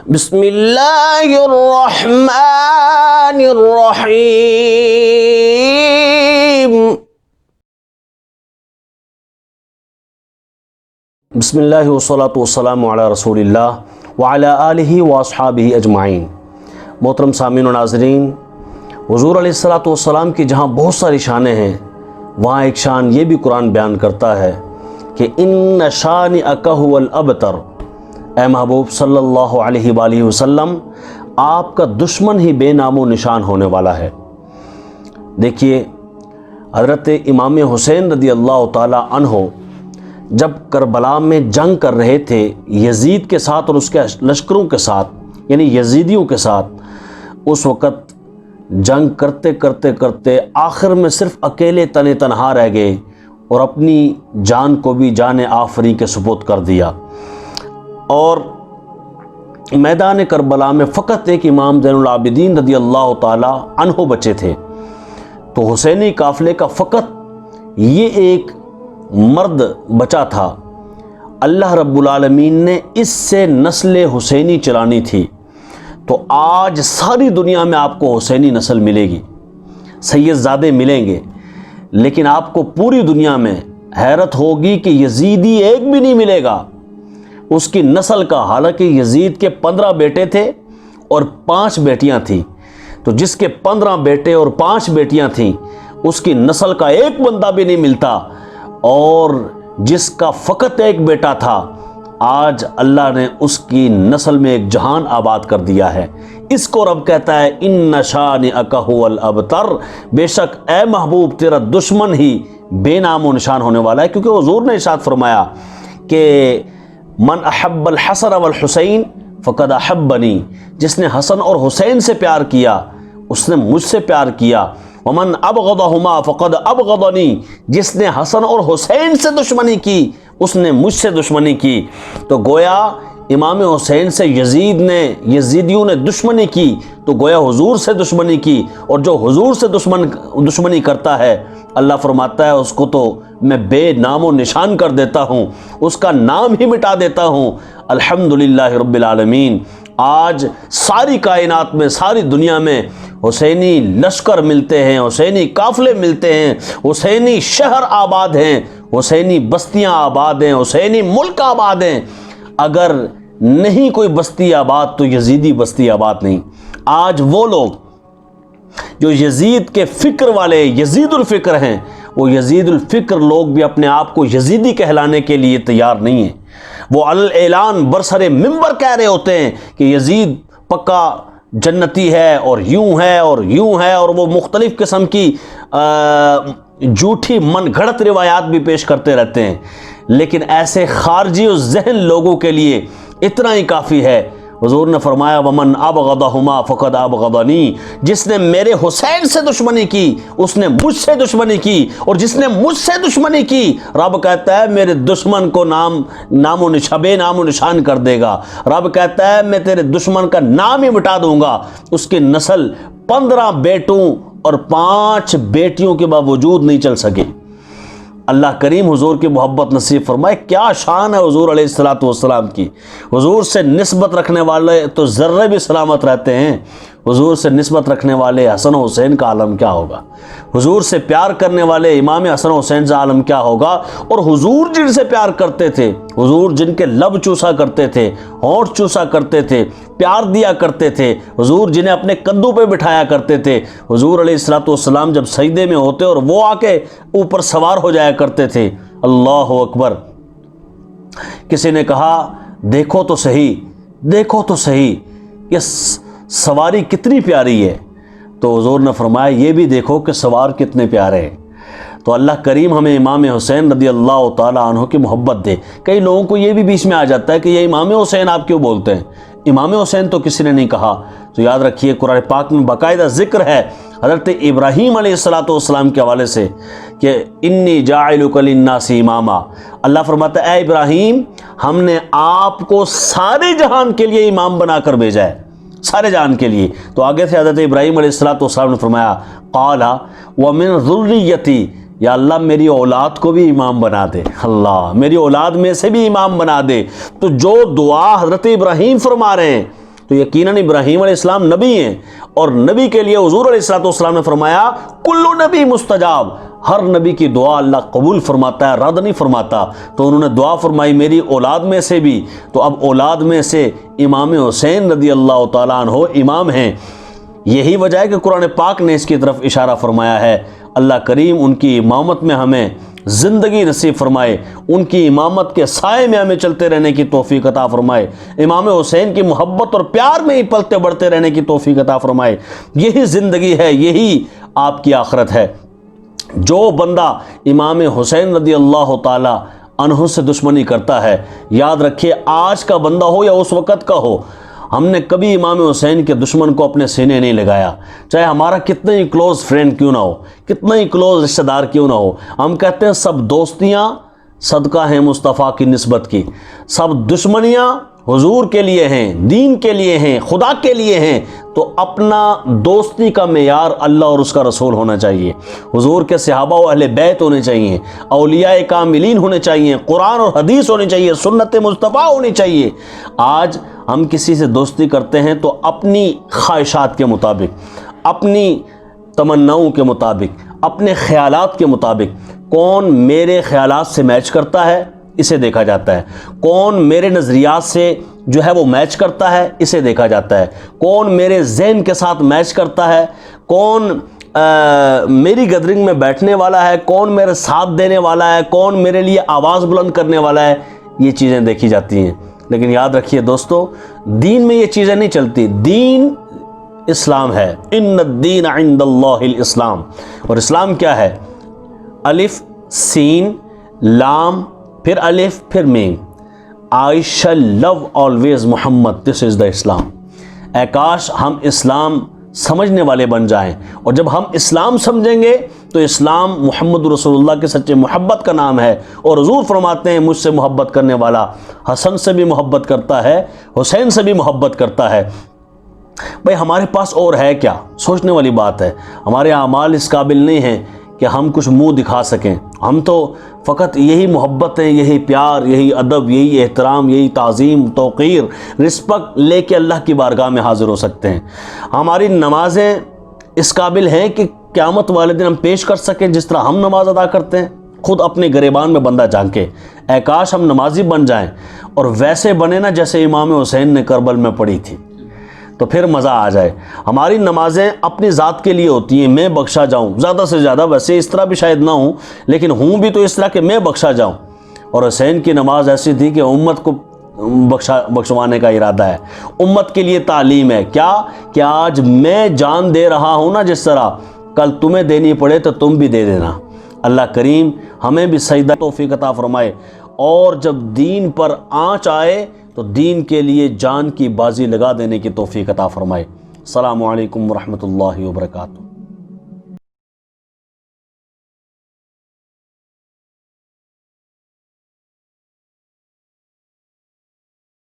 بسم اللہ الرحمن الرحیم۔ بسم اللہ والصلاة والسلام علی رسول اللہ وعلی آلہ واصحابہ اجمعین۔ محترم سامعین و ناظرین، حضور علیہ الصلاۃ والسلام کی جہاں بہت ساری شانیں ہیں، وہاں ایک شان یہ بھی قرآن بیان کرتا ہے کہ ان شانئک ھو الابتر، اے محبوب صلی اللہ علیہ وآلہ وسلم، آپ کا دشمن ہی بے نام و نشان ہونے والا ہے۔ دیکھیے، حضرت امام حسین رضی اللہ تعالی عنہ جب کربلا میں جنگ کر رہے تھے یزید کے ساتھ اور اس کے لشکروں کے ساتھ، یعنی یزیدیوں کے ساتھ، اس وقت جنگ کرتے کرتے کرتے آخر میں صرف اکیلے تنے تنہا رہ گئے اور اپنی جان کو بھی جان آفری کے سپرد کر دیا، اور میدان کربلا میں فقط ایک امام زین العابدین رضی اللہ تعالی عنہ بچے تھے۔ تو حسینی قافلے کا فقط یہ ایک مرد بچا تھا۔ اللہ رب العالمین نے اس سے نسل حسینی چلانی تھی، تو آج ساری دنیا میں آپ کو حسینی نسل ملے گی، سید زادے ملیں گے، لیکن آپ کو پوری دنیا میں حیرت ہوگی کہ یزیدی ایک بھی نہیں ملے گا اس کی نسل کا۔ حالانکہ یزید کے 15 بیٹے تھے اور 5 بیٹیاں تھیں، تو جس کے 15 بیٹے اور 5 بیٹیاں تھیں اس کی نسل کا ایک بندہ بھی نہیں ملتا، اور جس کا فقط ایک بیٹا تھا آج اللہ نے اس کی نسل میں ایک جہان آباد کر دیا ہے۔ اس کو رب کہتا ہے ان شانئک ھو الابتر، بے شک اے محبوب تیرا دشمن ہی بے نام و نشان ہونے والا ہے، کیونکہ حضور نے ارشاد فرمایا کہ من احب الحسن والحسین فقد احبنی، جس نے حسن اور حسین سے پیار کیا اس نے مجھ سے پیار کیا، ومن ابغضہما فقد ابغضنی، جس نے حسن اور حسین سے دشمنی کی اس نے مجھ سے دشمنی کی۔ تو گویا امام حسین سے یزیدیوں نے دشمنی کی تو گویا حضور سے دشمنی کی، اور جو حضور سے دشمنی کرتا ہے اللہ فرماتا ہے اس کو تو میں بے نام و نشان کر دیتا ہوں، اس کا نام ہی مٹا دیتا ہوں۔ الحمدللہ رب العالمین، آج ساری کائنات میں، ساری دنیا میں حسینی لشکر ملتے ہیں، حسینی قافلے ملتے ہیں، حسینی شہر آباد ہیں، حسینی بستیاں آباد ہیں، حسینی ملک آباد ہیں۔ اگر نہیں کوئی بستی آباد تو یزیدی بستی آباد نہیں۔ آج وہ لوگ جو یزید کے فکر والے، یزید الفکر ہیں، وہ یزید الفکر لوگ بھی اپنے آپ کو یزیدی کہلانے کے لیے تیار نہیں ہیں۔ وہ اعلان برسر منبر کہہ رہے ہوتے ہیں کہ یزید پکا جنتی ہے اور یوں ہے اور یوں ہے، اور وہ مختلف قسم کی جھوٹی من گھڑت روایات بھی پیش کرتے رہتے ہیں، لیکن ایسے خارجی و ذہن لوگوں کے لیے اتنا ہی کافی ہے۔ حضور نے فرمایا ومن ابغضہما فقد ابغضنی، جس نے میرے حسین سے دشمنی کی اس نے مجھ سے دشمنی کی، اور جس نے مجھ سے دشمنی کی رب کہتا ہے میرے دشمن کو بے نام و نشان کر دے گا۔ رب کہتا ہے میں تیرے دشمن کا نام ہی مٹا دوں گا۔ اس کی نسل 15 بیٹوں اور 5 بیٹیوں کے باوجود نہیں چل سکے۔ اللہ کریم حضور کی محبت نصیب فرمائے۔ کیا شان ہے حضور علیہ الصلاۃ والسلام کی۔ حضور سے نسبت رکھنے والے تو ذرے بھی سلامت رہتے ہیں، حضور سے نسبت رکھنے والے حسن و حسین کا عالم کیا ہوگا، حضور سے پیار کرنے والے امام حسن و حسین کا عالم کیا ہوگا۔ اور حضور جن سے پیار کرتے تھے، حضور جن کے لب چوسا کرتے تھے، ہونٹ چوسا کرتے تھے، پیار دیا کرتے تھے، حضور جنہیں اپنے کندھوں پہ بٹھایا کرتے تھے، حضور علیہ الصلوۃ والسلام جب سجدے میں ہوتے اور وہ آ کے اوپر سوار ہو جایا کرتے تھے۔ اللہ اکبر۔ کسی نے کہا دیکھو تو صحیح، دیکھو تو صحیح یہ سواری کتنی پیاری ہے، تو حضور نے فرمایا یہ بھی دیکھو کہ سوار کتنے پیارے ہیں۔ تو اللہ کریم ہمیں امام حسین رضی اللہ تعالی عنہ کی محبت دے۔ کئی لوگوں کو یہ بھی بیچ میں آ جاتا ہے کہ یہ امام حسین آپ کیوں بولتے ہیں، امام حسین تو کسی نے نہیں کہا۔ تو یاد رکھیے قرآن پاک میں باقاعدہ ذکر ہے حضرت ابراہیم علیہ السلام کے حوالے سے کہ انی جاعلک للناس اماما۔ اللہ فرماتا ہے اے ابراہیم ہم نے آپ کو سارے جہان کے لیے امام بنا کر بھیجا ہے، سارے جہان کے لیے۔ تو آگے سے حضرت ابراہیم علیہ السلام نے فرمایا قال ومن ذریتی، یا اللہ میری اولاد کو بھی امام بنا دے، اللہ میری اولاد میں سے بھی امام بنا دے۔ تو جو دعا حضرت ابراہیم فرما رہے ہیں تو یقیناً ابراہیم علیہ السلام نبی ہیں، اور نبی کے لیے حضور علیہ السلام نے فرمایا کل نبی مستجاب، ہر نبی کی دعا اللہ قبول فرماتا ہے، رد نہیں فرماتا۔ تو انہوں نے دعا فرمائی میری اولاد میں سے بھی، تو اب اولاد میں سے امام حسین رضی اللہ تعالیٰ عنہ امام ہیں۔ یہی وجہ ہے کہ قرآن پاک نے اس کی طرف اشارہ فرمایا ہے۔ اللہ کریم ان کی امامت میں ہمیں زندگی نصیب فرمائے، ان کی امامت کے سائے میں ہمیں چلتے رہنے کی توفیق عطا فرمائے، امام حسین کی محبت اور پیار میں ہی پلتے بڑھتے رہنے کی توفیق عطا فرمائے۔ یہی زندگی ہے، یہی آپ کی آخرت ہے۔ جو بندہ امام حسین رضی اللہ تعالی عنہ سے دشمنی کرتا ہے، یاد رکھیے آج کا بندہ ہو یا اس وقت کا ہو، ہم نے کبھی امام حسین کے دشمن کو اپنے سینے نہیں لگایا، چاہے ہمارا کتنا ہی کلوز فرینڈ کیوں نہ ہو، کتنا ہی کلوز رشتہ دار کیوں نہ ہو۔ ہم کہتے ہیں سب دوستیاں صدقہ ہیں مصطفیٰ کی نسبت کی، سب دشمنیاں حضور کے لیے ہیں، دین کے لیے ہیں، خدا کے لیے ہیں۔ تو اپنا دوستی کا معیار اللہ اور اس کا رسول ہونا چاہیے، حضور کے صحابہ و اہل بیت ہونے چاہیے، اولیاء کاملین ہونے چاہیے، قرآن اور حدیث ہونی چاہیے، سنت مصطفیٰ ہونی چاہیے۔ آج ہم کسی سے دوستی کرتے ہیں تو اپنی خواہشات کے مطابق، اپنی تمناؤں کے مطابق، اپنے خیالات کے مطابق، کون میرے خیالات سے میچ کرتا ہے اسے دیکھا جاتا ہے، کون میرے نظریات سے جو ہے وہ میچ کرتا ہے اسے دیکھا جاتا ہے، کون میرے ذہن کے ساتھ میچ کرتا ہے، کون میری گیدرنگ میں بیٹھنے والا ہے، کون میرے ساتھ دینے والا ہے، کون میرے لیے آواز بلند کرنے والا ہے، یہ چیزیں دیکھی جاتی ہیں۔ لیکن یاد رکھیے دوستو، دین میں یہ چیزیں نہیں چلتی، دین اسلام ہے، ان الدین عند اللہ الاسلام۔ اور اسلام کیا ہے؟ الف سین لام پھر الف پھر میم، I shall love always Muhammad, this is the اسلام۔ اے کاش ہم اسلام سمجھنے والے بن جائیں، اور جب ہم اسلام سمجھیں گے تو اسلام محمد رسول اللہ کے سچے محبت کا نام ہے، اور حضور فرماتے ہیں مجھ سے محبت کرنے والا حسن سے بھی محبت کرتا ہے، حسین سے بھی محبت کرتا ہے۔ بھئی ہمارے پاس اور ہے کیا؟ سوچنے والی بات ہے۔ ہمارے اعمال اس قابل نہیں ہیں کہ ہم کچھ منہ دکھا سکیں، ہم تو فقط یہی محبت ہے، یہی پیار، یہی ادب، یہی احترام، یہی تعظیم، توقیر، رسپیکٹ لے کے اللہ کی بارگاہ میں حاضر ہو سکتے ہیں۔ ہماری نمازیں اس قابل ہیں کہ قیامت والے دن ہم پیش کر سکیں جس طرح ہم نماز ادا کرتے ہیں؟ خود اپنے گریبان میں بندہ جھانکے، اے کاش ہم نمازی بن جائیں اور ویسے بنے نا جیسے امام حسین نے کربل میں پڑھی تھی، تو پھر مزہ آ جائے۔ ہماری نمازیں اپنی ذات کے لیے ہوتی ہیں، میں بخشا جاؤں زیادہ سے زیادہ، ویسے اس طرح بھی شاید نہ ہوں لیکن ہوں بھی تو اس طرح کہ میں بخشا جاؤں۔ اور حسین کی نماز ایسی تھی کہ امت کو بخشوانے کا ارادہ ہے، امت کے لیے تعلیم ہے۔ کیا کہ آج میں جان دے رہا ہوں نا جس طرح، کل تمہیں دینی پڑے تو تم بھی دے دینا۔ اللہ کریم ہمیں بھی سجدہ توفیق عطا فرمائے، اور جب دین پر آنچ آئے تو دین کے لیے جان کی بازی لگا دینے کی توفیق عطا فرمائے۔ السلام علیکم ورحمۃ اللہ وبرکاتہ۔